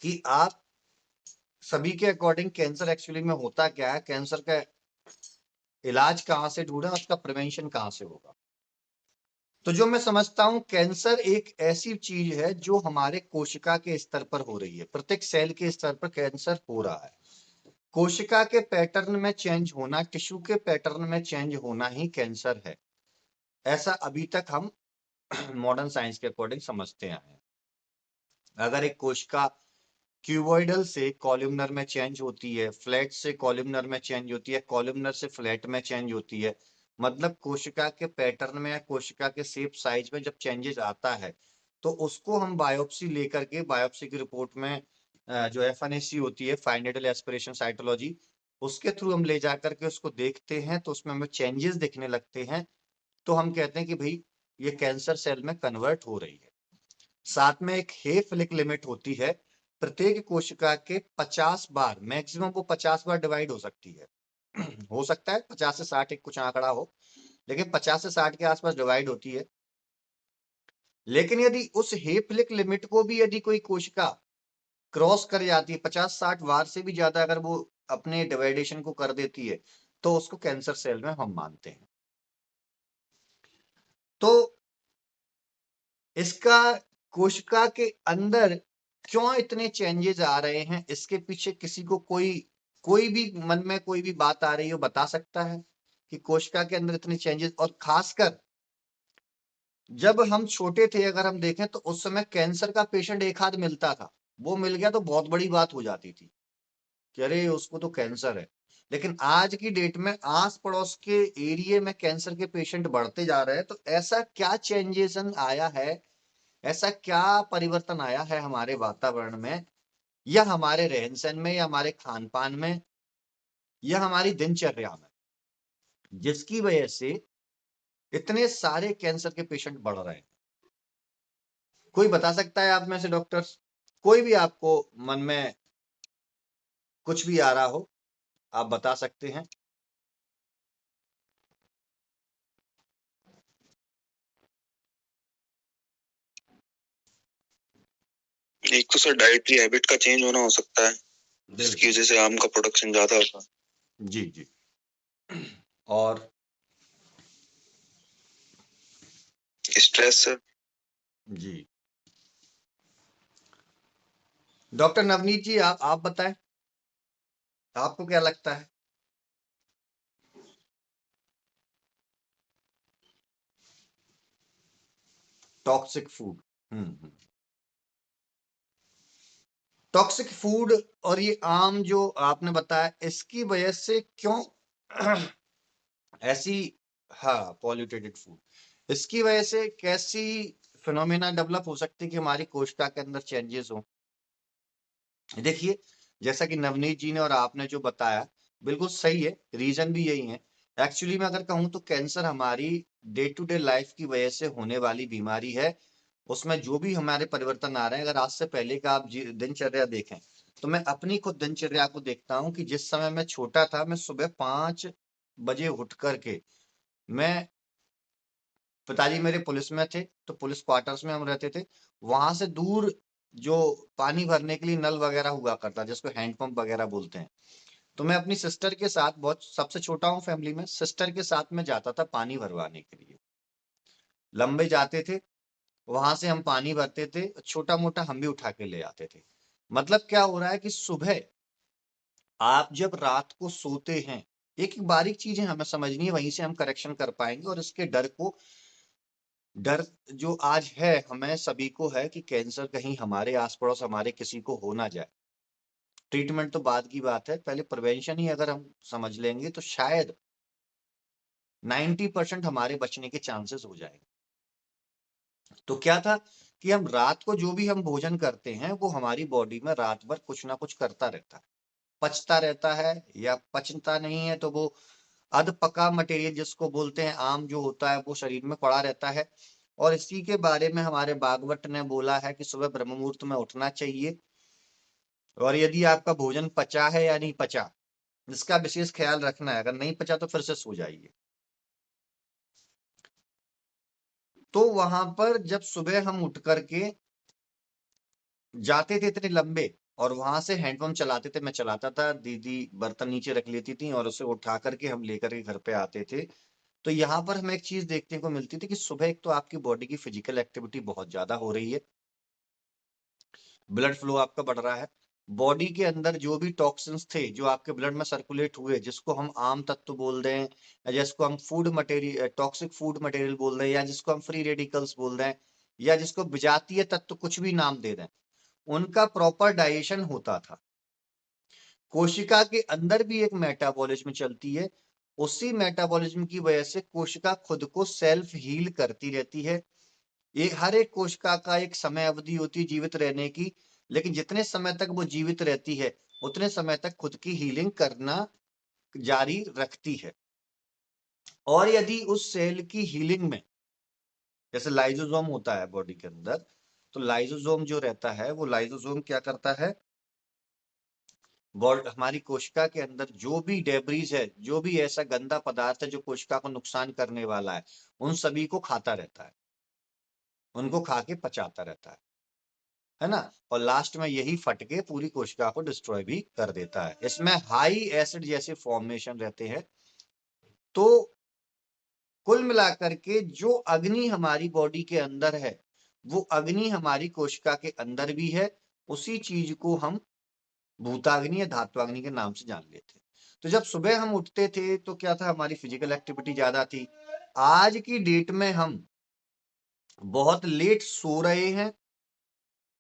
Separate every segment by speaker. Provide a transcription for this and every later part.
Speaker 1: कि आप सभी के अकॉर्डिंग कैंसर एक्चुअली में होता क्या है, कैंसर का इलाज कहाँ से ढूंढे, उसका प्रिवेंशन कहाँ से होगा। तो जो मैं समझता हूं, कैंसर एक ऐसी चीज है जो हमारे कोशिका के स्तर पर हो रही है, प्रत्येक सेल के स्तर पर कैंसर हो रहा है। कोशिका के पैटर्न में चेंज होना, टिश्यू के पैटर्न में चेंज होना ही कैंसर है, ऐसा अभी तक हम मॉडर्न साइंस के अकॉर्डिंग समझते आए हैं। अगर एक कोशिका क्यूबॉइडल से कॉलमनर में चेंज होती है, फ्लैट से कॉलमनर में चेंज होती है, कॉलमनर से फ्लैट में चेंज होती है, मतलब कोशिका के पैटर्न में या कोशिका के शेप साइज में जब चेंजेस आता है, तो उसको हम बायोप्सी लेकर के, बायोप्सी की रिपोर्ट में जो एफएनएसी होती है, फाइन नीडल एस्पिरेशन साइटोलॉजी, उसके थ्रू हम ले जाकर के उसको देखते हैं, तो उसमें हमें चेंजेस दिखने लगते हैं, तो हम कहते हैं कि भाई ये कैंसर सेल में कन्वर्ट हो रही है। साथ में एक हेफलिक लिमिट होती है, प्रत्येक कोशिका के 50 बार, मैक्सिमम वो 50 बार डिवाइड हो सकती है। हो सकता है 50 से 60 एक कुछ आंकड़ा हो, लेकिन 50 से 60 के आसपास डिवाइड होती है। लेकिन यदि उस हेफलिक लिमिट को भी यदि कोई कोशिका क्रॉस कर जाती है, 50-60 बार से भी ज्यादा अगर वो अपने डिवाइडेशन को कर देती है, तो उसको कैंसर सेल में हम मानते हैं। तो इसका कोशिका के अंदर क्यों इतने चेंजेस आ रहे हैं, इसके पीछे किसी को कोई भी मन में कोई भी बात आ रही हो, बता सकता है कि कोशिका के अंदर इतने चेंजेस। और खासकर जब हम छोटे थे, अगर हम देखें तो उस समय कैंसर का पेशेंट एक हाथ मिलता था, वो मिल गया तो बहुत बड़ी बात हो जाती थी कि अरे उसको तो कैंसर है। लेकिन आज की डेट में आस पड़ोस के एरिया में कैंसर के पेशेंट बढ़ते जा रहे हैं। तो ऐसा क्या चेंजेस आया है, ऐसा क्या परिवर्तन आया है हमारे वातावरण में, या हमारे रहन सहन में, या हमारे खान पान में, या हमारी दिनचर्या में, जिसकी वजह से इतने सारे कैंसर के पेशेंट बढ़ रहे हैं। कोई बता सकता है आप में से डॉक्टर्स? कोई भी आपको मन में कुछ भी आ रहा हो, आप बता सकते हैं।
Speaker 2: एक तो सर डाइटरी हैबिट का चेंज होना हो सकता है, जिसकी वजह से आम का प्रोडक्शन ज्यादा होगा।
Speaker 1: जी जी। और
Speaker 2: स्ट्रेस सर।
Speaker 1: जी, डॉक्टर नवनीत जी, आप बताएं, आपको क्या लगता है? Toxic food. टॉक्सिक फूड और ये आम जो आपने बताया, इसकी वजह से क्यों ऐसी, हाँ, पॉल्यूटेड फूड, इसकी वजह से कैसी फिनोमेना डेवलप हो सकती है कि हमारी कोशिका के अंदर चेंजेस हो? देखिए, जैसा कि नवनीत जी ने और आपने जो बताया, बिल्कुल सही है, रीजन भी यही है। एक्चुअली मैं अगर कहूँ तो कैंसर हमारी डे टू डे लाइफ की वजह से होने वाली बीमारी है। उसमें जो भी हमारे परिवर्तन आ रहे हैं, अगर आज से पहले का आप दिनचर्या देखें, तो मैं अपनी खुद दिनचर्या को देखता हूँ कि जिस समय मैं छोटा था, मैं सुबह 5 बजे उठ करके, मैं, पिताजी मेरे पुलिस में थे, तो पुलिस क्वार्टर्स में हम रहते थे। वहां से दूर जो पानी भरने के लिए नल वगैरह हुआ करता, जिसको हैंडपंप वगैरह बोलते हैं, तो मैं अपनी सिस्टर के साथ, बहुत सबसे छोटा हूँ फैमिली में, सिस्टर के साथ में जाता था पानी भरवाने के लिए। लंबे जाते थे, वहां से हम पानी भरते थे, छोटा मोटा हम भी उठा के ले आते थे। मतलब क्या हो रहा है कि सुबह आप जब रात को सोते हैं, एक एक बारीक चीजें हमें समझनी है, वहीं से हम करेक्शन कर पाएंगे। और इसके डर जो आज है, हमें सभी को है कि कैंसर कहीं हमारे आस पड़ोस हमारे किसी को हो ना जाए। ट्रीटमेंट तो बाद की बात है, पहले प्रिवेंशन ही अगर हम समझ लेंगे तो शायद 90% हमारे बचने के चांसेस हो जाएंगे। तो क्या था कि हम रात को जो भी हम भोजन करते हैं, वो हमारी बॉडी में रात भर कुछ ना कुछ करता रहता है, पचता रहता है, या पचता नहीं है तो वो अध पका मटेरियल जिसको बोलते हैं, आम जो होता है, वो शरीर में पड़ा रहता है। और इसी के बारे में हमारे भागवत ने बोला है कि सुबह ब्रह्म मुहूर्त में उठना चाहिए, और यदि आपका भोजन पचा है या नहीं पचा, इसका विशेष ख्याल रखना है। अगर नहीं पचा तो फिर से सो जाइए। तो वहां पर जब सुबह हम उठ करके जाते थे इतने लंबे, और वहां से हैंडपंप चलाते थे, मैं चलाता था, दीदी बर्तन नीचे रख लेती थी और उसे उठा करके हम लेकर के घर पे आते थे। तो यहाँ पर हमें एक चीज देखने को मिलती थी कि सुबह एक तो आपकी बॉडी की फिजिकल एक्टिविटी बहुत ज्यादा हो रही है, ब्लड फ्लो आपका बढ़ रहा है, बॉडी के अंदर जो भी टॉक्सिन्स थे जो आपके ब्लड में सर्कुलेट हुए, जिसको हम आम तत्व बोल रहे हैं, या जिसको हम food material, toxic food material बोल रहे हैं, या जिसको हम फ्री रेडिकल्स बोल रहे हैं, या जिसको विजातीय तत्व, कुछ भी नाम दे रहे हैं, उनका प्रॉपर डाइजेशन होता था। कोशिका के अंदर भी एक मेटाबॉलिज्म चलती है, उसी मेटाबॉलिज्म की वजह से कोशिका खुद को सेल्फ हील करती रहती है। ये हर एक कोशिका का एक समय अवधि होती है जीवित रहने की, लेकिन जितने समय तक वो जीवित रहती है उतने समय तक खुद की हीलिंग करना जारी रखती है। और यदि उस सेल की हीलिंग में, जैसे लाइसोसोम होता है बॉडी के अंदर, तो लाइसोसोम जो रहता है वो लाइसोसोम क्या करता है, हमारी कोशिका के अंदर जो भी डेब्रीज है, जो भी ऐसा गंदा पदार्थ है जो कोशिका को नुकसान करने वाला है, उन सभी को खाता रहता है, उनको खा के पचाता रहता है ना। और लास्ट में यही फटके पूरी कोशिका को डिस्ट्रॉय भी कर देता है। इसमें हाई एसिड जैसे फॉर्मेशन रहते हैं। तो कुल मिलाकर के जो अग्नि हमारी बॉडी के अंदर है, वो अग्नि हमारी कोशिका के अंदर भी है। उसी चीज को हम भूताग्नि या धात्वाग्नि के नाम से जान लेते हैं। तो जब सुबह हम उठते थे तो क्या था, हमारी फिजिकल एक्टिविटी ज्यादा थी। आज की डेट में हम बहुत लेट सो रहे हैं,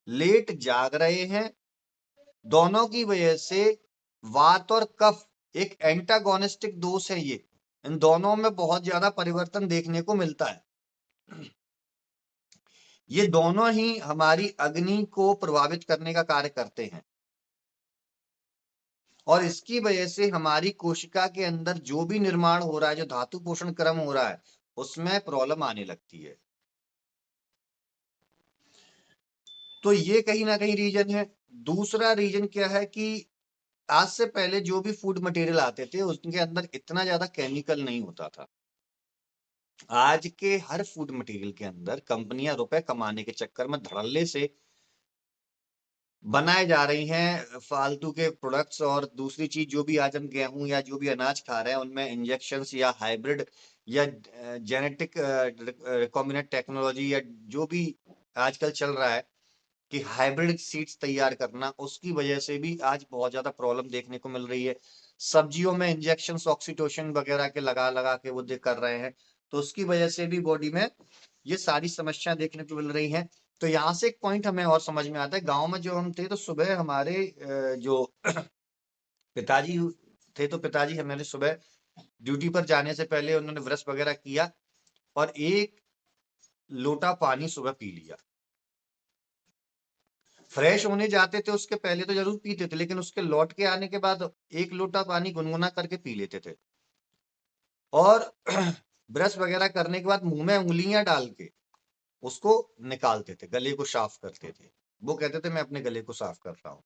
Speaker 1: लेट जाग रहे हैं, दोनों की वजह से वात और कफ एक एंटागोनिस्टिक दोष है, ये इन दोनों में बहुत ज्यादा परिवर्तन देखने को मिलता है। ये दोनों ही हमारी अग्नि को प्रभावित करने का कार्य करते हैं, और इसकी वजह से हमारी कोशिका के अंदर जो भी निर्माण हो रहा है, जो धातु पोषण क्रम हो रहा है, उसमें प्रॉब्लम आने लगती है। तो ये कहीं ना कहीं रीजन है। दूसरा रीजन क्या है कि आज से पहले जो भी फूड मटेरियल आते थे उसके अंदर इतना ज्यादा केमिकल नहीं होता था। आज के हर फूड मटेरियल के अंदर कंपनियां रुपए कमाने के चक्कर में धड़ल्ले से बनाए जा रही हैं फालतू के प्रोडक्ट्स। और दूसरी चीज, जो भी आज हम गेहूं या जो भी अनाज खा रहे हैं उनमें इंजेक्शंस या हाइब्रिड या जेनेटिक रिकॉम्बिनेंट टेक्नोलॉजी या जो भी आजकल चल रहा है कि हाइब्रिड सीड्स तैयार करना, उसकी वजह से भी आज बहुत ज्यादा प्रॉब्लम देखने को मिल रही है। सब्जियों में इंजेक्शन ऑक्सीटोसिन वगैरह के लगा लगा के वो कर रहे हैं, तो उसकी वजह से भी बॉडी में ये सारी समस्याएं देखने को मिल रही हैं। तो यहाँ से एक पॉइंट हमें और समझ में आता है, गांव में जो हम थे तो सुबह हमारे जो पिताजी थे, तो पिताजी हमारे सुबह ड्यूटी पर जाने से पहले उन्होंने ब्रश वगैरह किया और एक लोटा पानी सुबह पी लिया। फ्रेश होने जाते थे उसके पहले तो जरूर पीते थे, लेकिन उसके लौट के आने के बाद एक लोटा पानी गुनगुना करके पी लेते थे। और ब्रश वगैरह करने के बाद मुंह में उंगलियां डाल के उसको निकालते थे, गले को साफ करते थे। वो कहते थे मैं अपने गले को साफ कर रहा हूं।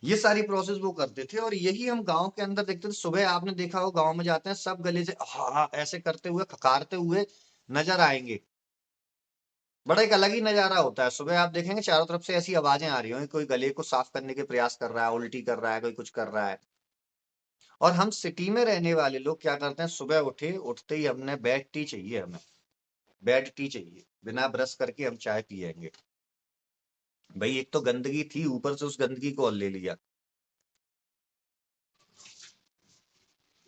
Speaker 1: ये सारी प्रोसेस वो करते थे, और यही हम गांव के अंदर देखते थे। सुबह आपने देखा हो, गांव में जाते हैं सब गले से हा ऐसे करते हुए, खकारते हुए नजर आएंगे। बड़ा एक अलग ही नजारा होता है। सुबह आप देखेंगे चारों तरफ से ऐसी आवाजें आ रही होंगी, कोई गले को साफ करने के प्रयास कर रहा है, उल्टी कर रहा है, कोई कुछ कर रहा है। और हम सिटी में रहने वाले लोग क्या करते हैं, सुबह उठते ही हमने बेड टी चाहिए, हमें बेड टी चाहिए, बिना ब्रश करके हम चाय पिएंगे। भाई एक तो गंदगी थी, ऊपर से उस गंदगी को और ले लिया।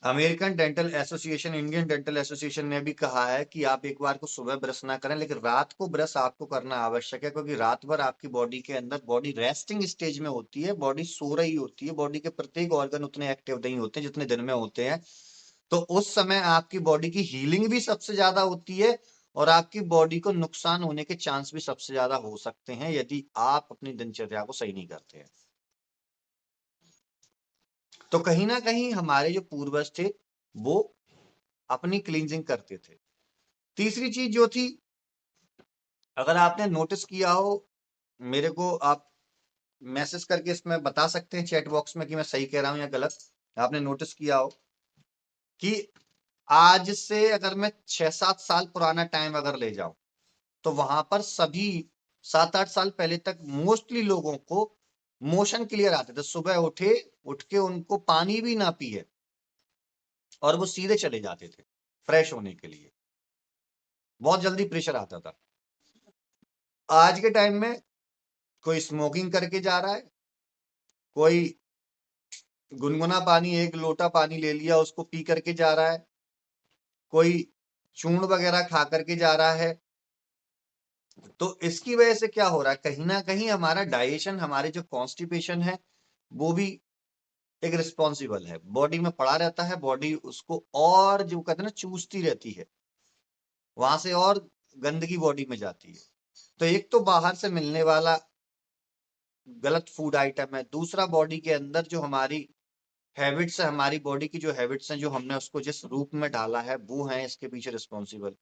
Speaker 1: American dental association, Indian dental association ने भी कहा है कि आप एक बार को सुबह ब्रश ना करें, लेकिन रात को ब्रश आपको करना आवश्यक है, क्योंकि रात भर आपकी बॉडी के अंदर, बॉडी रेस्टिंग स्टेज में होती है, बॉडी सो रही होती है, बॉडी के प्रत्येक ऑर्गन उतने एक्टिव नहीं होते जितने दिन में होते हैं। तो उस समय आपकी बॉडी की हीलिंग भी सबसे ज्यादा होती है, और आपकी बॉडी को नुकसान होने के चांस भी सबसे ज्यादा हो सकते हैं यदि आप अपनी दिनचर्या को सही नहीं करते हैं। तो कहीं ना कहीं हमारे जो पूर्वज थे वो अपनी क्लींजिंग करते थे। तीसरी चीज जो थी, अगर आपने नोटिस किया हो, मेरे को आप मैसेज करके इसमें बता सकते हैं चैट बॉक्स में कि मैं सही कह रहा हूं या गलत। आपने नोटिस किया हो कि आज से अगर मैं 6-7 साल पुराना टाइम अगर ले जाऊं, तो वहां पर सभी 7-8 साल पहले तक मोस्टली लोगों को मोशन क्लियर आते थे, सुबह उठ के उनको पानी भी ना पिए और वो सीधे चले जाते थे फ्रेश होने के लिए, बहुत जल्दी प्रेशर आता था। आज के टाइम में कोई स्मोकिंग करके जा रहा है, कोई गुनगुना पानी, 1 लोटा पानी ले लिया उसको पी करके जा रहा है, कोई चूर्ण वगैरह खा करके जा रहा है। तो इसकी वजह से क्या हो रहा है, कहीं ना कहीं हमारा डाइजेशन, हमारे जो कॉन्स्टिपेशन है वो भी एक रिस्पॉन्सिबल है, बॉडी में पड़ा रहता है, बॉडी उसको और जो कहते हैं ना चूसती रहती है, वहां से और गंदगी बॉडी में जाती है। तो एक तो बाहर से मिलने वाला गलत फूड आइटम है, दूसरा बॉडी के अंदर जो हमारी हैबिट्स है, हमारी बॉडी की जो हैबिट्स हैं, जो हमने उसको जिस रूप में डाला है वो है इसके पीछे रिस्पॉन्सिबल।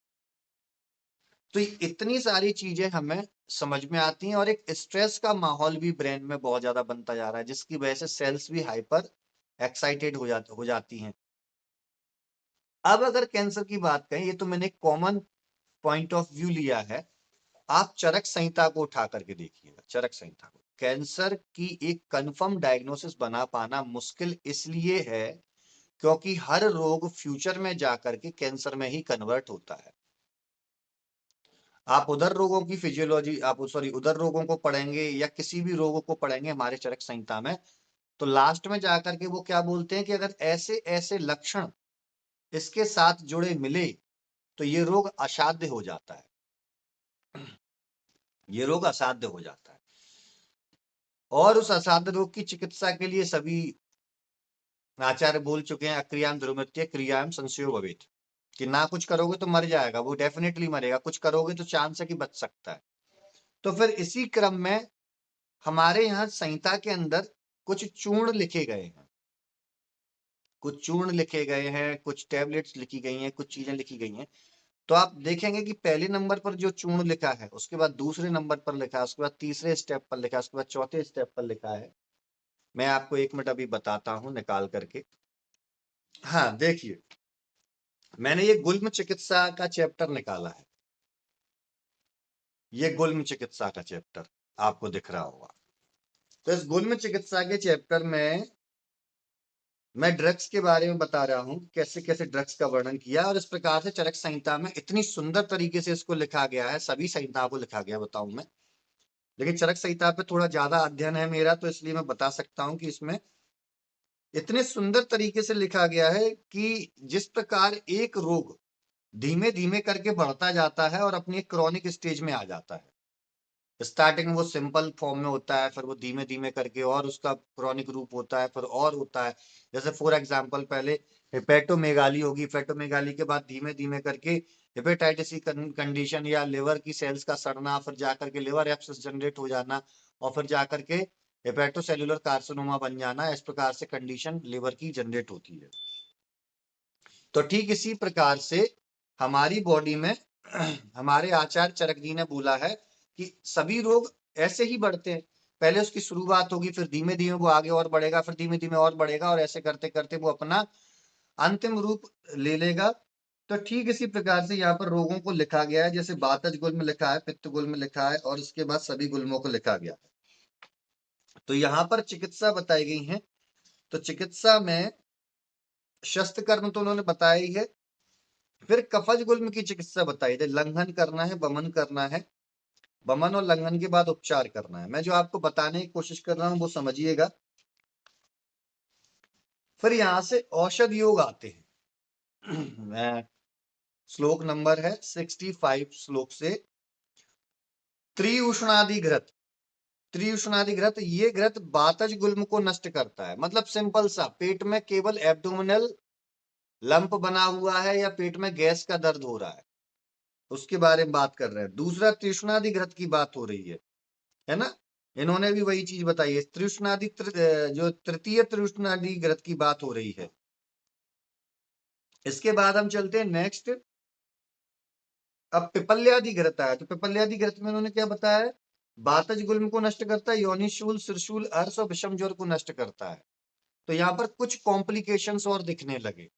Speaker 1: तो इतनी सारी चीजें हमें समझ में आती हैं और एक स्ट्रेस का माहौल भी ब्रेन में बहुत ज्यादा बनता जा रहा है, जिसकी वजह से सेल्स भी हाइपर एक्साइटेड हो जाती हैं। अब अगर कैंसर की बात करें, ये तो मैंने एक कॉमन पॉइंट ऑफ व्यू लिया है, आप चरक संहिता को उठा करके देखिएगा। चरक संहिता को, कैंसर की एक कंफर्म डायग्नोसिस बना पाना मुश्किल इसलिए है क्योंकि हर रोग फ्यूचर में जाकर के कैंसर में ही कन्वर्ट होता है। आप उधर रोगों की फिजियोलॉजी, आप सॉरी उधर रोगों को पढ़ेंगे या किसी भी रोगों को पढ़ेंगे हमारे चरक संहिता में, तो लास्ट में जाकर के वो क्या बोलते हैं कि अगर ऐसे ऐसे लक्षण इसके साथ जुड़े मिले तो ये रोग असाध्य हो जाता है, ये रोग असाध्य हो जाता है। और उस असाध्य रोग की चिकित्सा के लिए सभी आचार्य बोल चुके हैं, अक्रियाम ध्रुवमृत्य क्रियाम संशयो भवेत्, कि ना कुछ करोगे तो मर जाएगा, वो डेफिनेटली मरेगा, कुछ करोगे तो चांस है कि बच सकता है। तो फिर इसी क्रम में हमारे यहाँ संहिता के अंदर कुछ चूर्ण लिखे गए हैं, कुछ चूर्ण लिखे गए हैं, कुछ टैबलेट्स लिखी गई हैं, कुछ चीजें लिखी गई हैं। तो आप देखेंगे कि पहले नंबर पर जो चूर्ण लिखा है, उसके बाद दूसरे नंबर पर लिखा है, उसके बाद तीसरे स्टेप पर लिखा है, उसके बाद चौथे स्टेप पर लिखा है। मैं आपको 1 मिनट अभी बताता हूं निकाल करके। हाँ देखिए, मैंने ये गुल्म चिकित्सा का चैप्टर निकाला है, ये गुल्म चिकित्सा का चैप्टर आपको दिख रहा होगा। तो इस गुल्म चिकित्सा के चैप्टर में मैं ड्रग्स के बारे में बता रहा हूं, कैसे कैसे ड्रग्स का वर्णन किया, और इस प्रकार से चरक संहिता में इतनी सुंदर तरीके से इसको लिखा गया है, सभी संहिताओं को लिखा गया बताऊं मैं, लेकिन चरक संहिता पे थोड़ा ज्यादा अध्ययन है मेरा, तो इसलिए मैं बता सकता हूं कि इसमें इतने सुंदर तरीके से लिखा गया है कि जिस प्रकार एक रोग धीमे धीमे करके बढ़ता जाता है और अपनी एक क्रॉनिक स्टेज में आ जाता है। स्टार्टिंग में वो सिंपल फॉर्म में होता है, फिर वो धीमे धीमे करके और उसका क्रॉनिक रूप होता है, फिर और होता है। जैसे फॉर एग्जांपल पहले हेपेटोमेगाली होगी, हेपेटोमेगाली के बाद धीमे धीमे करके हेपेटाइटिस की कंडीशन या लिवर की सेल्स का सड़ना, फिर जाकर के लिवर एब्सेस जनरेट हो जाना, और फिर जाकर के हेपेटोसेल्युलर कार्सिनोमा बन जाना। इस प्रकार से कंडीशन लिवर की जनरेट होती है। तो ठीक इसी प्रकार से हमारी बॉडी में हमारे आचार्य चरक जी ने बोला है कि सभी रोग ऐसे ही बढ़ते हैं, पहले उसकी शुरुआत होगी, फिर धीमे धीमे वो आगे और बढ़ेगा, फिर धीमे धीमे और बढ़ेगा, और ऐसे करते करते वो अपना अंतिम रूप ले लेगा। तो ठीक इसी प्रकार से यहाँ पर रोगों को लिखा गया है, जैसे वातज गुल्म लिखा है, पित्त गुल्म लिखा है, और इसके बाद सभी गुल्मों को लिखा गया है। तो यहाँ पर चिकित्सा बताई गई है। तो चिकित्सा में शस्त्र कर्म तो उन्होंने बताया ही है, फिर कफज गुल्म की चिकित्सा बताई थी, लंघन करना है, बमन करना है, बमन और लंघन के बाद उपचार करना है। मैं जो आपको बताने की कोशिश कर रहा हूं वो समझिएगा। फिर यहां से औषध योग आते हैं। मैं श्लोक नंबर है 65 श्लोक से, त्रिउष्णादि घृत, त्रिउष्णादि घृत, ये घृत वातज गुल्म को नष्ट करता है। मतलब सिंपल सा, पेट में केवल एब्डोमिनल लंप बना हुआ है या पेट में गैस का दर्द हो रहा है, उसके बारे में बात कर रहे हैं। दूसरा तृष्णादि घृत की बात हो रही है ना, इन्होंने भी वही चीज बताई है। तृष्णादि जो तृतीय तृष्णादि घृत की बात हो रही है। इसके बाद हम चलते हैं नेक्स्ट। अब पिपल्यादि घृत आया, तो पिपल्यादि घृत में उन्होंने क्या बताया है, वातज गुल्म को नष्ट करता है, योनिशूल, त्रिशूल, अर्श और विषम ज्वर को नष्ट करता है। तो यहाँ पर कुछ कॉम्प्लिकेशंस और दिखने लगे,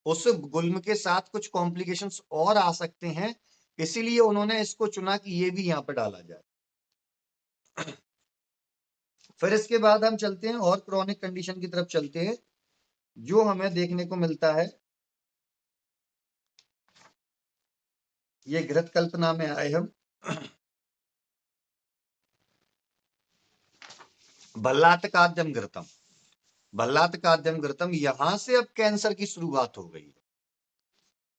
Speaker 1: उस गुल्म के साथ कुछ कॉम्प्लिकेशंस और आ सकते हैं, इसीलिए उन्होंने इसको चुना कि ये भी यहाँ पर डाला जाए। फिर इसके बाद हम चलते हैं और क्रॉनिक कंडीशन की तरफ चलते हैं, जो हमें देखने को मिलता है। ये घृत कल्पना में आए हम। भल्लातकाद्यम घृतम, भल्लातकाद्यम घृतम, यहां से अब कैंसर की शुरुआत हो गई है।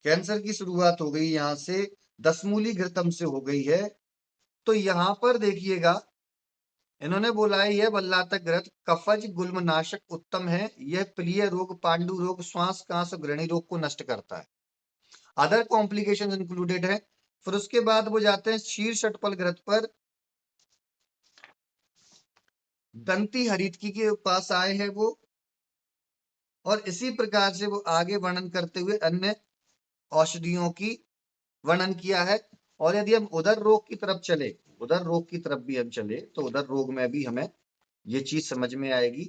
Speaker 1: कैंसर की शुरुआत हो गई यहां से, दसमूली घृतम से हो गई है। तो यहां पर देखिएगा, इन्होंने बोला है यह भल्लातक घृत कफज गुल्मनाशक उत्तम है, यह प्लीय रोग, पांडु रोग, श्वास कांस और घृणी रोग को नष्ट करता है। अदर कॉम्प्लिकेशन इंक्लूडेड है। फिर उसके बाद वो जाते हैं शीर षटपल घृत पर। दंती हरितकी के पास आए हैं वो, और इसी प्रकार से वो आगे वर्णन करते हुए अन्य औषधियों की वर्णन किया है। और यदि हम उदर रोग की तरफ चले, उदर रोग की तरफ भी हम चले, तो उदर रोग में भी हमें ये चीज समझ में आएगी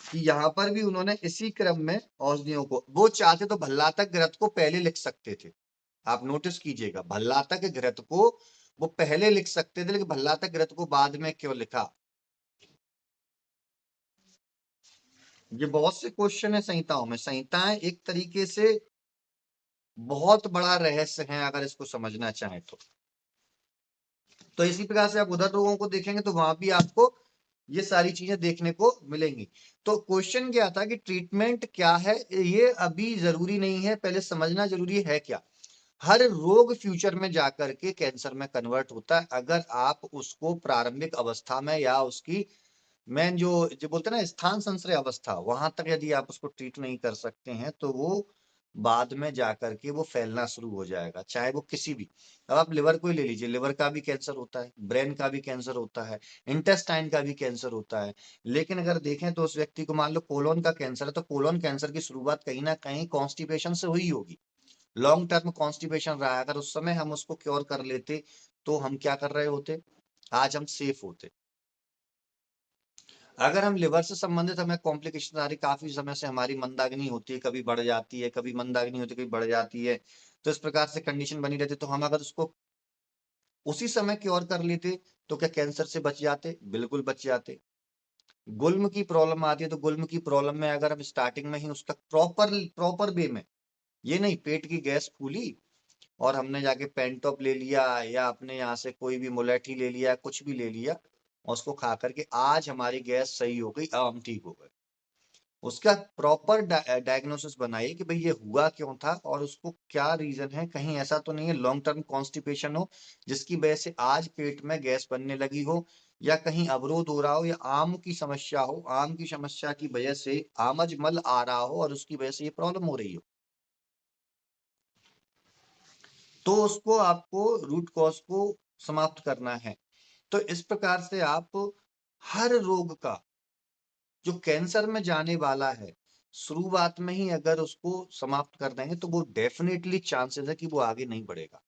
Speaker 1: कि यहाँ पर भी उन्होंने इसी क्रम में औषधियों को, वो चाहते तो भल्लातक घृत को पहले लिख सकते थे। आप नोटिस कीजिएगा, भल्लातक घृत को वो पहले लिख सकते थे, लेकिन भल्लातक घृत को बाद में क्यों लिखा? ये बहुत से क्वेश्चन है संहिताओं में। संहिताएं एक तरीके से बहुत बड़ा रहस्य है, अगर इसको समझना चाहें तो इसी प्रकार से आप उधर लोगों को देखेंगे तो वहां भी आपको ये सारी चीजें देखने को मिलेंगी। तो क्वेश्चन क्या था कि ट्रीटमेंट क्या है, ये अभी जरूरी नहीं है, पहले समझना जरूरी है क्या। हर रोग फ्यूचर में जाकर के कैंसर में कन्वर्ट होता है, अगर आप उसको प्रारंभिक अवस्था में या उसकी मेन जो बोलते हैं ना स्थान संश्रय अवस्था, वहां तक यदि आप उसको ट्रीट नहीं कर सकते हैं तो वो बाद में जाकर के वो फैलना शुरू हो जाएगा, चाहे वो किसी भी। अब आप लिवर को ही ले लीजिए, लिवर का भी कैंसर होता है, ब्रेन का भी कैंसर होता है, इंटेस्टाइन का भी कैंसर होता है। लेकिन अगर देखें तो उस व्यक्ति को मान लो कोलोन का कैंसर है, तो कोलोन कैंसर की शुरुआत कहीं ना कहीं कॉन्स्टिपेशन से हुई होगी, लॉन्ग टर्म कॉन्स्टिपेशन रहा है। अगर उस समय हम उसको क्योर कर लेते तो हम क्या कर रहे होते, आज हम सेफ होते। अगर हम लिवर से संबंधित हमें कॉम्प्लिकेशन आ रही, काफी समय से हमारी मंदाग्नि होती है, कभी बढ़ जाती है, कभी मंदाग्नि होती है, कभी बढ़ जाती है, तो इस प्रकार से कंडीशन बनी रहती, तो हम अगर उसको उसी समय क्योर कर लेते तो क्या कैंसर से बच जाते? बिल्कुल बच जाते। गुल्म की प्रॉब्लम आती है, तो गुल्म की प्रॉब्लम में अगर हम स्टार्टिंग में ही उसका प्रॉपर प्रॉपर वे में, ये नहीं पेट की गैस फूली और हमने जाके पेंटॉप ले लिया या अपने यहाँ से कोई भी मुलेठी ले लिया, कुछ भी ले लिया और उसको खा करके आज हमारी गैस सही हो गई, अब हम ठीक हो गए। उसका प्रॉपर डायग्नोसिस बनाइए कि भाई ये हुआ क्यों था और उसको क्या रीजन है। कहीं ऐसा तो नहीं है लॉन्ग टर्म कॉन्स्टिपेशन हो जिसकी वजह से आज पेट में गैस बनने लगी हो, या कहीं अवरोध हो रहा हो, या आम की समस्या हो, आम की समस्या की वजह से आमज मल आ रहा हो और उसकी वजह से ये प्रॉब्लम हो रही हो, तो उसको आपको रूट कॉज को समाप्त करना है। तो इस प्रकार से आप हर रोग का जो कैंसर में जाने वाला है, शुरुआत में ही अगर उसको समाप्त कर देंगे तो वो डेफिनेटली चांसेस है कि वो आगे नहीं बढ़ेगा।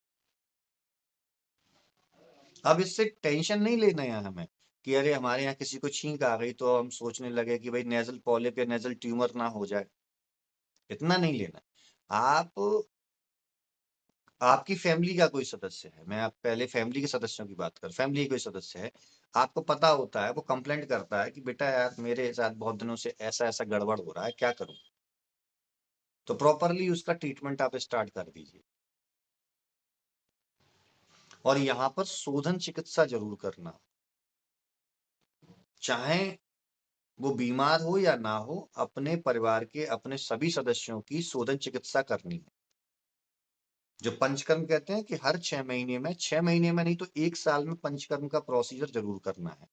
Speaker 1: अब इससे टेंशन नहीं लेना है हमें कि अरे हमारे यहाँ किसी को छींक आ गई तो हम सोचने लगे कि भाई नेजल पॉलिप या नेजल ट्यूमर ना हो जाए, इतना नहीं लेना। आप आपकी फैमिली का कोई सदस्य है, मैं आप पहले फैमिली के सदस्यों की बात कर, फैमिली कोई सदस्य है, आपको पता होता है, वो कंप्लेंट करता है कि बेटा यार मेरे साथ बहुत दिनों से ऐसा ऐसा गड़बड़ हो रहा है, क्या करूं, तो प्रॉपरली उसका ट्रीटमेंट आप स्टार्ट कर दीजिए। और यहाँ पर शोधन चिकित्सा जरूर करना, चाहे वो बीमार हो या ना हो, अपने परिवार के अपने सभी सदस्यों की शोधन चिकित्सा करनी है। जो पंचकर्म कहते हैं कि हर 6 महीने में, 6 महीने में नहीं तो 1 साल में पंचकर्म का प्रोसीजर जरूर करना है।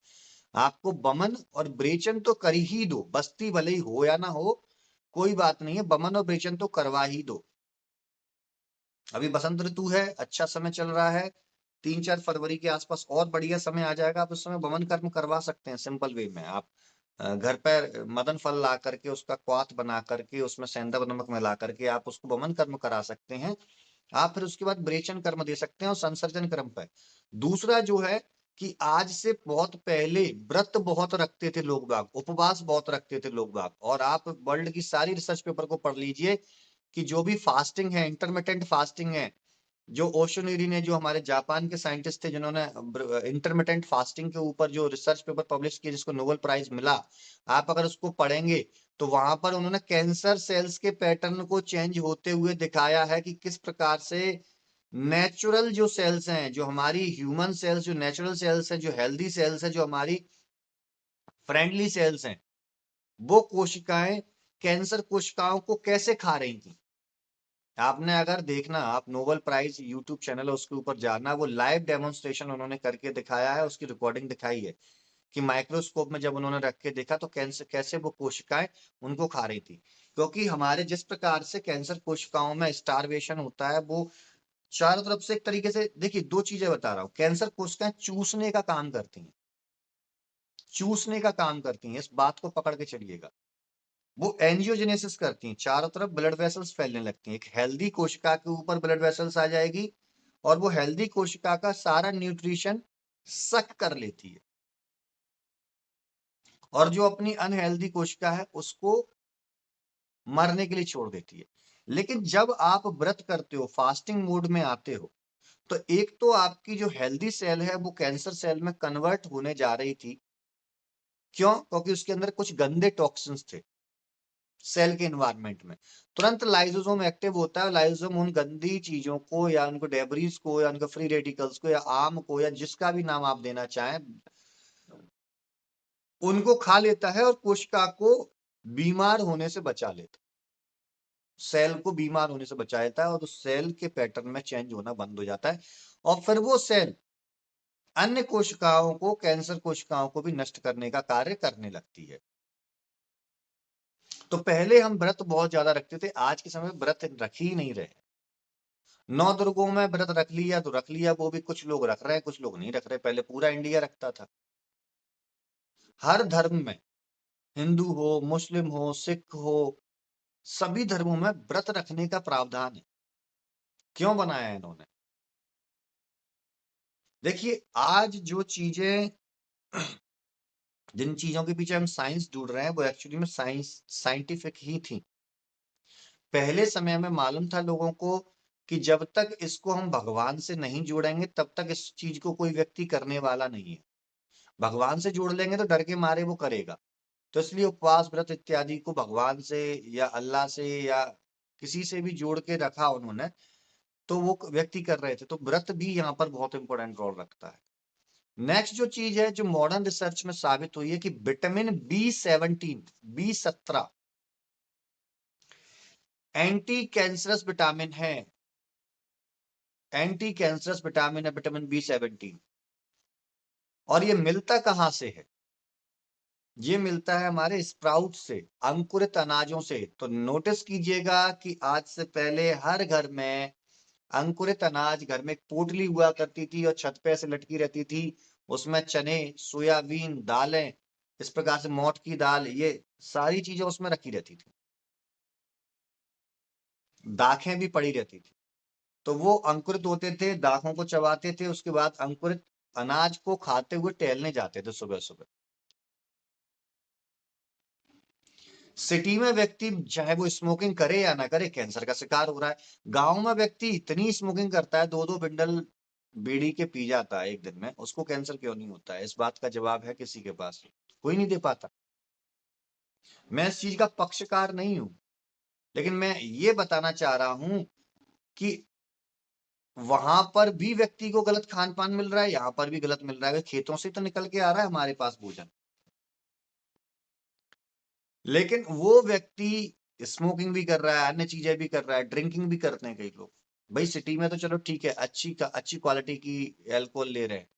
Speaker 1: आपको बमन और ब्रेचन तो कर ही दो, बस्ती भले ही हो या ना हो, कोई बात नहीं है, बमन और ब्रेचन तो करवा ही दो। अभी बसंत ऋतु है, अच्छा समय चल रहा है, 3-4 फरवरी के आसपास और बढ़िया समय आ जाएगा, आप उस समय बमन कर्म करवा सकते हैं। सिंपल वे में आप घर पर मदन फल ला करके उसका क्वाथ बना करके उसमें सेंधा नमक मिला करके आप उसको बमन कर्म करा सकते हैं। आप फिर उसके बाद ब्रेचन कर्म दे सकते हैं और संसर्जन कर्म पर। दूसरा जो है कि आज से बहुत पहले व्रत बहुत रखते थे लोग बाग, उपवास बहुत रखते थे लोग बाग, और आप वर्ल्ड की सारी रिसर्च पेपर को पढ़ लीजिए कि जो भी फास्टिंग है, इंटरमिटेंट फास्टिंग है, जो ओशोनोरी ने, जो हमारे जापान के साइंटिस्ट थे जिन्होंने इंटरमिटेंट फास्टिंग के ऊपर जो रिसर्च पेपर पब्लिश किया जिसको नोबेल प्राइज मिला, आप अगर उसको पढ़ेंगे तो वहां पर उन्होंने कैंसर सेल्स के पैटर्न को चेंज होते हुए दिखाया है कि किस प्रकार से नेचुरल जो सेल्स हैं, जो हमारी ह्यूमन सेल्स, जो नेचुरल सेल्स हैं, जो हेल्दी सेल्स हैं, जो हमारी फ्रेंडली सेल्स हैं, वो कोशिकाएं कैंसर कोशिकाओं को कैसे खा रही थी। आपने अगर देखना, आप नोबेल प्राइज यूट्यूब चैनल है उसके ऊपर जाना, वो लाइव डेमोन्स्ट्रेशन उन्होंने करके दिखाया है, उसकी रिकॉर्डिंग दिखाई है कि माइक्रोस्कोप में जब उन्होंने रख के देखा तो कैंसर कैसे वो कोशिकाएं उनको खा रही थी। क्योंकि हमारे जिस प्रकार से कैंसर कोशिकाओं में स्टारवेशन होता है, वो चारों तरफ से एक तरीके से, देखिए दो चीजें बता रहा हूं, कैंसर कोशिकाएं चूसने का काम करती हैं, चूसने का काम करती हैं, इस बात को पकड़ के चलिएगा। वो एंजियोजेनेसिस करती हैं, चारों तरफ ब्लड वेसल्स फैलने लगती हैं, एक हेल्दी कोशिका के ऊपर ब्लड वेसल्स आ जाएगी और वो हेल्दी कोशिका का सारा न्यूट्रिशन सक कर लेती है, और जो अपनी अनहेल्दी कोशिका है उसको मरने के लिए छोड़ देती है। लेकिन जब आप व्रत करते हो, फास्टिंग मोड में आते हो, तो एक तो आपकी जो हेल्दी सेल है वो कैंसर सेल में कन्वर्ट होने जा रही थी। क्यों? क्योंकि उसके अंदर कुछ गंदे टॉक्सिन्स थे सेल के एनवायरनमेंट में। तुरंत लाइसोसोम एक्टिव होता है, लाइसोसोम उन गंदी चीजों को या उनको डेब्रिस को या उनको फ्री रेडिकल्स को या आम को या जिसका भी नाम आप देना चाहें, उनको खा लेता है और कोशिका को बीमार होने से बचा लेता है, सेल को बीमार होने से बचा लेता है और उस सेल के पैटर्न में चेंज होना बंद हो जाता है, और फिर वो सेल अन्य कोशिकाओं को, कैंसर कोशिकाओं को भी नष्ट करने का कार्य करने लगती है। तो पहले हम व्रत बहुत ज्यादा रखते थे, आज के समय में व्रत रख ही नहीं रहे। नौ दुर्गों में व्रत रख लिया तो रख लिया, वो भी कुछ लोग रख रहे हैं, कुछ लोग नहीं रख रहे, पहले पूरा इंडिया रखता था। हर धर्म में, हिंदू हो, मुस्लिम हो, सिख हो, सभी धर्मों में व्रत रखने का प्रावधान है। क्यों बनाया है इन्होंने? देखिए आज जो चीजें, जिन चीजों के पीछे हम साइंस ढूंढ रहे हैं वो एक्चुअली में साइंटिफिक ही थी। पहले समय में मालूम था लोगों को कि जब तक इसको हम भगवान से नहीं जोड़ेंगे तब तक इस चीज को कोई व्यक्ति करने वाला नहीं है। भगवान से जोड़ लेंगे तो डर के मारे वो करेगा। तो इसलिए उपवास, व्रत इत्यादि को भगवान से या अल्लाह से या किसी से भी जोड़ के रखा उन्होंने, तो वो व्यक्ति कर रहे थे। तो व्रत भी यहाँ पर बहुत इंपॉर्टेंट रोल रखता है। नेक्स्ट जो चीज है, जो मॉडर्न रिसर्च में साबित हुई है कि vitamin B17, B17 anti cancerous vitamin है, एंटी कैंसरस विटामिन है विटामिन B17। और ये मिलता कहां से है? ये मिलता है हमारे स्प्राउट से, अंकुरित अनाजों से। तो नोटिस कीजिएगा कि आज से पहले हर घर में अंकुरित अनाज, घर में एक पोटली हुआ करती थी और छत पे ऐसे लटकी रहती थी, उसमें चने, सोयाबीन, दालें, इस प्रकार से मोठ की दाल, ये सारी चीजें उसमें रखी रहती थी, दाखें भी पड़ी रहती थी। तो वो अंकुरित होते थे, दाखों को चबाते थे, उसके बाद अंकुरित अनाज को खाते हुए टहलने जाते थे सुबह सुबह। सिटी में व्यक्ति चाहे वो स्मोकिंग करे या ना करे, कैंसर का शिकार हो रहा है। गांव में व्यक्ति इतनी स्मोकिंग करता है, 2-2 बिंडल बीड़ी के पी जाता है एक दिन में, उसको कैंसर क्यों नहीं होता है? इस बात का जवाब है किसी के पास? कोई नहीं दे पाता। मैं इस चीज का पक्षकार नहीं हूं, लेकिन मैं ये बताना चाह रहा हूं कि वहां पर भी व्यक्ति को गलत खान पान मिल रहा है, यहाँ पर भी गलत मिल रहा है। खेतों से तो निकल के आ रहा है हमारे पास भोजन, लेकिन वो व्यक्ति स्मोकिंग भी कर रहा है, अन्य चीजें भी कर रहा है, ड्रिंकिंग भी करते हैं कई लोग। भाई सिटी में तो चलो ठीक है, अच्छी क्वालिटी की एल्कोहल ले रहे हैं।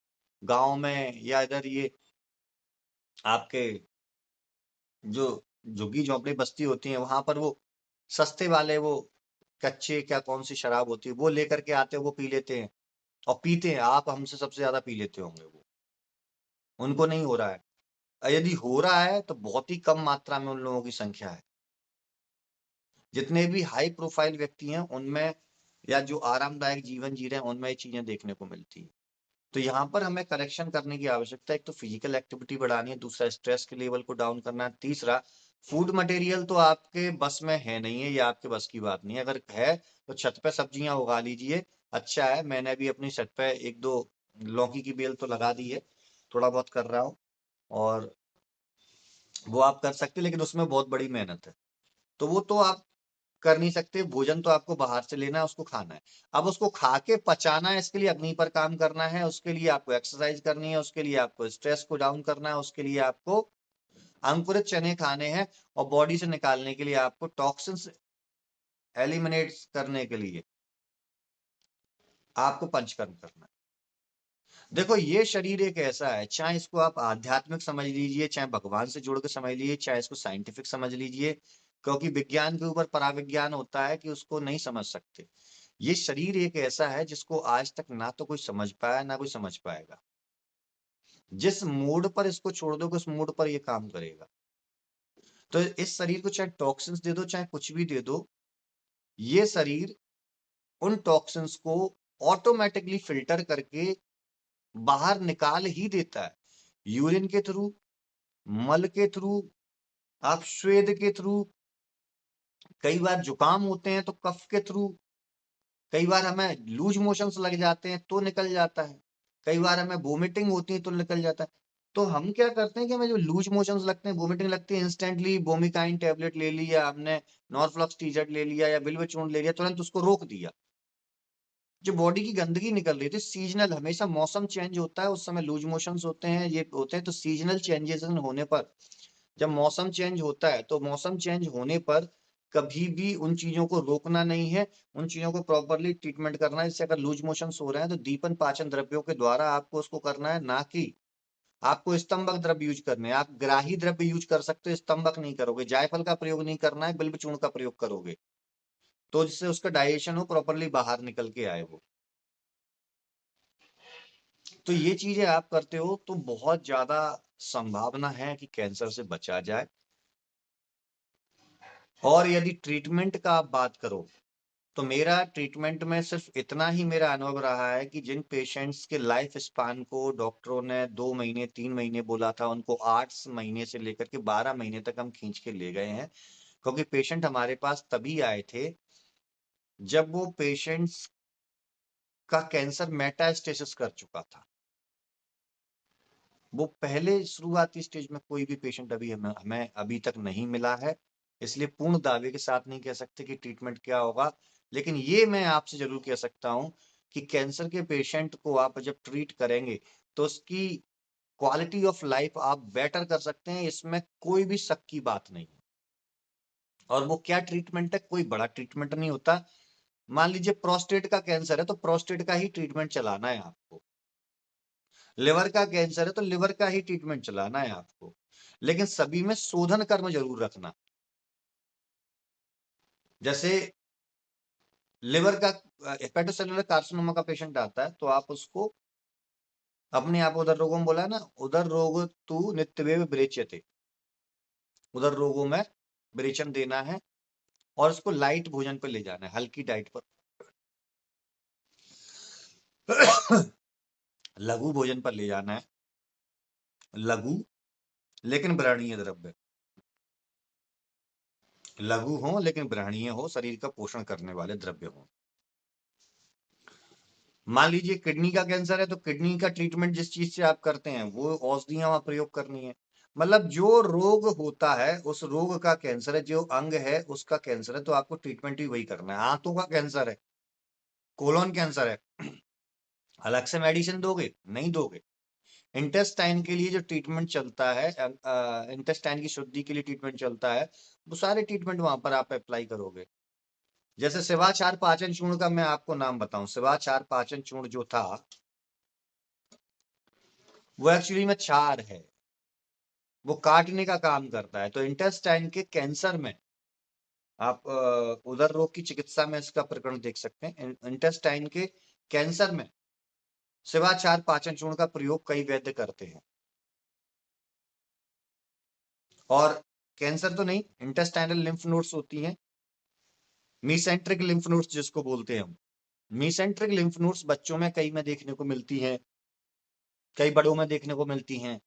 Speaker 1: गांव में या इधर ये आपके जो झुग्गी झोंपड़ी बस्ती होती है, वहां पर वो सस्ते वाले, वो कच्चे क्या कौन सी शराब होती है वो लेकर के आते हैं, वो पी लेते हैं और पीते हैं। आप हमसे सबसे ज्यादा पी लेते होंगे, वो उनको नहीं हो रहा है। यदि हो रहा है तो बहुत ही कम मात्रा में उन लोगों की संख्या है। जितने भी हाई प्रोफाइल व्यक्ति हैं उनमें, या जो आरामदायक जीवन जी रहे हैं उनमें ये चीजें देखने को मिलती है। तो यहाँ पर हमें करेक्शन करने की आवश्यकता है। एक तो फिजिकल एक्टिविटी बढ़ानी है, दूसरा स्ट्रेस के लेवल को डाउन करना है, तीसरा फूड मटेरियल तो आपके बस में है नहीं है, ये आपके बस की बात नहीं है। अगर है तो छत पे सब्जियां उगा लीजिए, अच्छा है। मैंने भी अपनी छत पे एक दो लौकी की बेल तो लगा दी है, थोड़ा बहुत कर रहा हूँ, और वो आप कर सकते हैं, लेकिन उसमें बहुत बड़ी मेहनत है। तो वो तो आप कर नहीं सकते। भोजन तो आपको बाहर से लेना है, उसको खाना है। अब उसको खा के पचाना है, इसके लिए अग्नि पर काम करना है, उसके लिए आपको एक्सरसाइज करनी है, उसके लिए आपको स्ट्रेस को डाउन करना है, उसके लिए आपको अंकुरित चने खाने हैं, और बॉडी से निकालने के लिए आपको टॉक्सिन्स एलिमिनेट करने के लिए आपको पंचकर्म करना है। देखो, ये शरीर एक ऐसा है, चाहे इसको आप आध्यात्मिक समझ लीजिए, चाहे भगवान से जोड़ के समझ लीजिए, चाहे इसको साइंटिफिक समझ लीजिए, क्योंकि विज्ञान के ऊपर पराविज्ञान होता है कि उसको नहीं समझ सकते। ये शरीर एक ऐसा है जिसको आज तक ना तो कोई समझ पाया, ना कोई समझ पाएगा। जिस मोड पर इसको छोड़ दोगे, उस मोड पर ये काम करेगा। तो इस शरीर को चाहे टॉक्सिन्स दे दो, चाहे कुछ भी दे दो, ये शरीर उन टॉक्सिन्स को ऑटोमेटिकली फिल्टर करके बाहर निकाल ही देता है। यूरिन के थ्रू, मल के थ्रू, आप स्वेद के थ्रू, कई बार जुकाम होते हैं तो कफ के थ्रू, कई बार हमें लूज मोशंस लग जाते हैं तो निकल जाता है, कई बार हमें वोमिटिंग होती है तो निकल जाता है। तो हम क्या करते हैं कि हमें जो लूज मोशंस लगते हैं, वोमिटिंग लगती है, इंस्टेंटली बोमिकाइन टैबलेट ले लिया हमने, नॉरफ्लॉक्स टीजेड ले लिया या बिल्वचूर्ण ले लिया, तुरंत उसको रोक दिया। जो बॉडी की गंदगी निकल रही थी, सीजनल, हमेशा मौसम चेंज होता है, उस समय लूज मोशंस होते हैं, ये होते हैं। तो सीजनल चेंजेस होने पर, जब मौसम चेंज होता है, तो मौसम चेंज होने पर कभी भी उन चीजों को रोकना नहीं है, उन चीजों को प्रॉपरली ट्रीटमेंट करना है। जैसे अगर लूज मोशंस हो रहे हैं तो दीपन पाचन द्रव्यों के द्वारा आपको उसको करना है, ना कि आपको स्तंभक द्रव्य यूज करने हैं। आप ग्राही द्रव्य यूज कर सकते हो, स्तंभक नहीं करोगे। जायफल का प्रयोग नहीं करना है, बिल्व चूर्ण का प्रयोग करोगे, तो जिससे उसका डाइजेशन हो, प्रॉपरली बाहर निकल के आए वो। तो ये चीजें आप करते हो तो बहुत ज्यादा संभावना है कि कैंसर से बचा जाए। और यदि ट्रीटमेंट का आप बात करो, तो मेरा ट्रीटमेंट में सिर्फ इतना ही मेरा अनुभव रहा है कि जिन पेशेंट्स के लाइफ स्पान को डॉक्टरों ने 2 महीने 3 महीने बोला था, उनको 8 महीने से लेकर के 12 महीने तक हम खींच के ले गए हैं। क्योंकि पेशेंट हमारे पास तभी आए थे जब वो पेशेंट्स का कैंसर मेटास्टेसिस कर चुका था। वो पहले शुरुआती स्टेज में कोई भी पेशेंट अभी हमें अभी तक नहीं मिला है, इसलिए पूर्ण दावे के साथ नहीं कह सकते कि ट्रीटमेंट क्या होगा। लेकिन ये मैं आपसे जरूर कह सकता हूं कि कैंसर के पेशेंट को आप जब ट्रीट करेंगे तो उसकी क्वालिटी ऑफ लाइफ आप बेटर कर सकते हैं, इसमें कोई भी शक की बात नहीं है। और वो क्या ट्रीटमेंट है, कोई बड़ा ट्रीटमेंट नहीं होता। मान लीजिए प्रोस्टेट का कैंसर है तो प्रोस्टेट का ही ट्रीटमेंट चलाना है आपको। लिवर का कैंसर है तो लिवर का ही ट्रीटमेंट चलाना है आपको। लेकिन सभी में शोधन कर्म जरूर रखना। जैसे लिवर का हेपेटोसेलुलर कार्सिनोमा का पेशेंट आता है, तो आप उसको अपने आप उदर रोगों में बोला है ना, उदर रोग तू नित्यवेव विरेच्यते, उदर रोगों में विरेचन देना है, और उसको लाइट भोजन पर ले जाना है, हल्की डाइट पर, लघु भोजन पर ले जाना है। लघु लेकिन ब्रणीय द्रव्य, लघु हो लेकिन ब्रणीय हो, शरीर का पोषण करने वाले द्रव्य हो। मान लीजिए किडनी का कैंसर है तो किडनी का ट्रीटमेंट जिस चीज से आप करते हैं वो औषधियां वहां प्रयोग करनी है। मतलब जो रोग होता है, उस रोग का कैंसर है, जो अंग है उसका कैंसर है, तो आपको ट्रीटमेंट ही वही करना है। आंतों का कैंसर है, कोलोन कैंसर है, अलग से मेडिसिन दोगे? नहीं दोगे। इंटेस्टाइन के लिए जो ट्रीटमेंट चलता है, इंटेस्टाइन की शुद्धि के लिए ट्रीटमेंट चलता है, वो सारे ट्रीटमेंट वहां पर आप अप्लाई करोगे। जैसे शिवाचार पाचन चूर्ण का मैं आपको नाम बताऊं, शिवाचार पाचन चूर्ण जो था वो एक्चुअली में क्षार है, वो काटने का काम करता है। तो इंटेस्टाइन के कैंसर में आप उदर रोग की चिकित्सा में इसका प्रकरण देख सकते हैं। इंटेस्टाइन के कैंसर में शिवाचार पाचन चूर्ण का प्रयोग कई वैद्य करते हैं। और कैंसर तो नहीं, इंटेस्टाइनल लिम्फ नोड्स होती हैं, मीसेंट्रिक लिम्फ नोड्स जिसको बोलते हैं हम। मीसेंट्रिक लिम्फ नोड्स बच्चों में कई में देखने को मिलती हैं, कई बड़ों में देखने को मिलती हैं।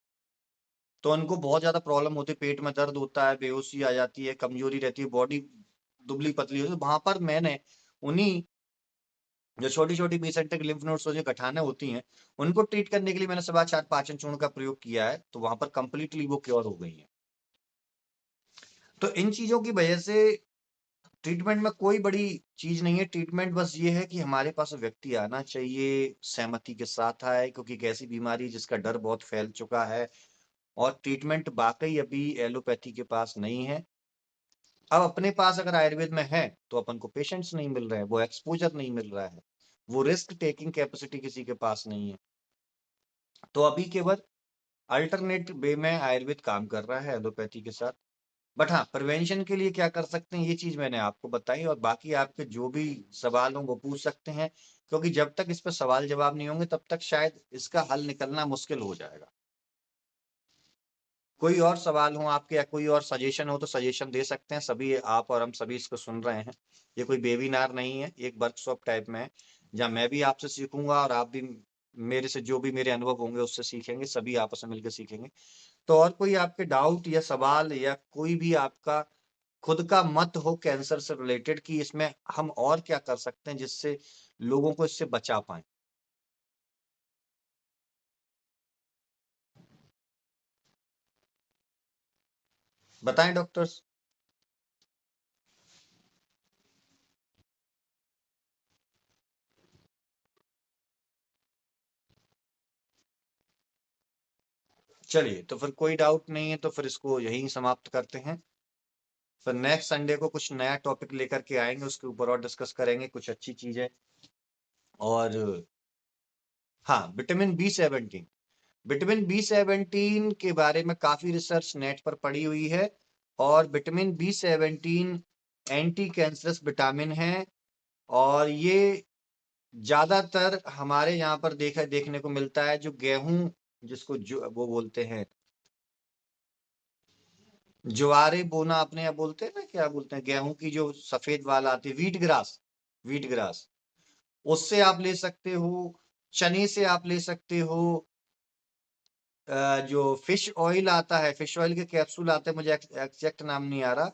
Speaker 1: तो उनको बहुत ज्यादा प्रॉब्लम होती है, पेट में दर्द होता है, बेहोशी आ जाती है, कमजोरी रहती है, बॉडी दुबली पतली होती है। वहां पर मैंने उन्हीं जो छोटी छोटी मेसेंटेरिक लिम्फ नोड्स जो गठाने होती हैं, उनको ट्रीट करने के लिए मैंने सवा 4 पाचन चूर्ण का प्रयोग किया है, तो वहां पर कंप्लीटली वो क्योर हो गई है। तो इन चीजों की वजह से ट्रीटमेंट में कोई बड़ी चीज नहीं है। ट्रीटमेंट बस ये है कि हमारे पास व्यक्ति आना चाहिए, सहमति के साथ आए, क्योंकि एक ऐसी बीमारी है जिसका डर बहुत फैल चुका है और ट्रीटमेंट वाकई अभी एलोपैथी के पास नहीं है। अब अपने पास अगर आयुर्वेद में है तो अपन को पेशेंट्स नहीं मिल रहे हैं, वो एक्सपोजर नहीं मिल रहा है, वो रिस्क टेकिंग कैपेसिटी किसी के पास नहीं है। तो अभी केवल अल्टरनेट वे में आयुर्वेद काम कर रहा है एलोपैथी के साथ। बट हाँ, प्रिवेंशन के लिए क्या कर सकते हैं ये चीज मैंने आपको बताई, और बाकी आपके जो भी सवाल हो वो पूछ सकते हैं, क्योंकि जब तक इस पर सवाल जवाब नहीं होंगे तब तक शायद इसका हल निकलना मुश्किल हो जाएगा। कोई और सवाल हो आपके या कोई और सजेशन हो तो सजेशन दे सकते हैं। सभी आप और हम सभी इसको सुन रहे हैं। ये कोई वेबिनार नहीं है, एक वर्कशॉप टाइप में है, जहाँ मैं भी आपसे सीखूंगा और आप भी मेरे से जो भी मेरे अनुभव होंगे उससे सीखेंगे, सभी आपस में मिलकर सीखेंगे। तो और कोई आपके डाउट या सवाल या कोई भी आपका खुद का मत हो कैंसर से रिलेटेड कि इसमें हम और क्या कर सकते हैं जिससे लोगों को इससे बचा पाए? बताएं डॉक्टर्स। चलिए, तो फिर कोई डाउट नहीं है तो फिर इसको यहीं समाप्त करते हैं। फिर नेक्स्ट संडे को कुछ नया टॉपिक लेकर के आएंगे, उसके ऊपर और डिस्कस करेंगे कुछ अच्छी चीजें। और हाँ, विटामिन बी 17, विटामिन बी 17 के बारे में काफी रिसर्च नेट पर पड़ी हुई है। और vitamin B 17 anticancerous vitamin है, और ये ज्यादातर हमारे यहाँ पर देखने को मिलता है। जो गेहूं, जिसको जो वो बोलते हैं ज्वारे बोना, अपने यहाँ बोलते हैं ना, क्या बोलते हैं, गेहूं की जो सफेद वाल आती है, वीट ग्रास, वीट ग्रास, उससे आप ले सकते हो। चने से आप ले सकते हो। जो फिश ऑयल आता है, फिश ऑयल के कैप्सूल आते हैं, मुझे एग्जैक्ट नाम नहीं आ रहा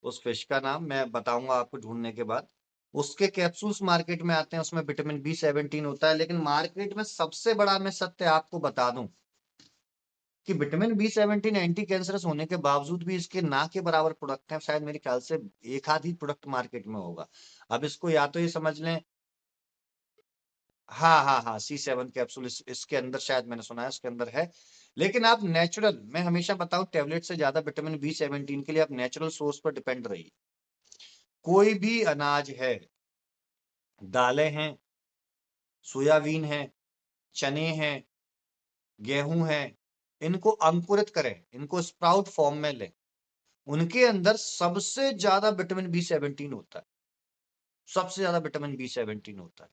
Speaker 1: उस फिश का नाम, मैं बताऊंगा आपको ढूंढने के बाद। उसके कैप्सूल्स मार्केट में आते हैं, उसमें विटामिन बी 17 होता है। लेकिन मार्केट में सबसे बड़ा मैं सत्य आपको बता दूं कि विटामिन बी 17 एंटी कैंसरस होने के बावजूद भी इसके ना के बराबर प्रोडक्ट हैं। शायद मेरे ख्याल से एक आध ही प्रोडक्ट मार्केट में होगा। अब इसको या तो ये समझ लें, हाँ हाँ हाँ, C7 कैप्सूल इसके अंदर शायद मैंने सुना है इसके अंदर है। लेकिन आप नेचुरल, मैं हमेशा बताऊं टैबलेट से ज्यादा विटामिन बी 17 के लिए आप नेचुरल सोर्स पर डिपेंड रहिए। कोई भी अनाज है, दालें हैं, सोयाबीन है, चने हैं, गेहूं है, इनको अंकुरित करें, इनको स्प्राउट फॉर्म में लें, उनके अंदर सबसे ज्यादा विटामिन बी 17 होता है। सबसे ज्यादा विटामिन बी 17 होता है।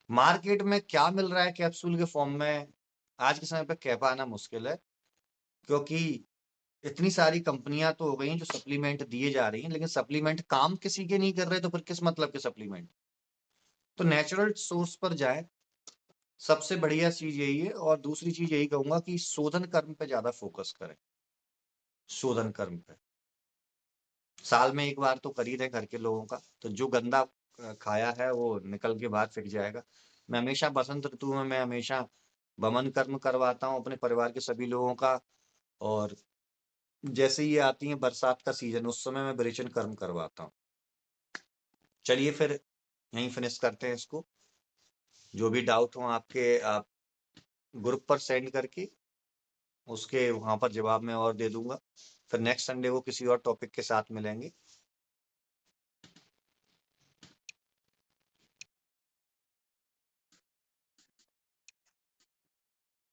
Speaker 1: मार्केट में क्या मिल रहा है कैप्सूल के फॉर्म में आज के समय पे कह पाना मुश्किल है, क्योंकि इतनी सारी कंपनियां तो हो गई हैं जो सप्लीमेंट दिए जा रही हैं, लेकिन सप्लीमेंट काम किसी के नहीं कर रहे, तो फिर किस मतलब के सप्लीमेंट? तो नेचुरल सोर्स पर जाए, सबसे बढ़िया चीज यही है। और दूसरी चीज यही कहूंगा कि शोधन कर्म पे ज्यादा फोकस करें। शोधन कर्म पे साल में एक बार तो कर ही दें घर के लोगों का, तो जो गंदा खाया है वो निकल के बाहर फेंक जाएगा। मैं हमेशा बसंत ऋतु में मैं हमेशा वमन कर्म करवाता हूँ अपने परिवार के सभी लोगों का। और जैसे ही ये आती है बरसात का सीजन, उस समय मैं विरेचन कर्म करवाता हूँ। चलिए फिर यहीं फिनिश करते हैं इसको। जो भी डाउट हो आपके, आप ग्रुप पर सेंड करके उसके वहां पर जवाब मैं और दे दूंगा। फिर नेक्स्ट संडे को किसी और टॉपिक के साथ मिलेंगे।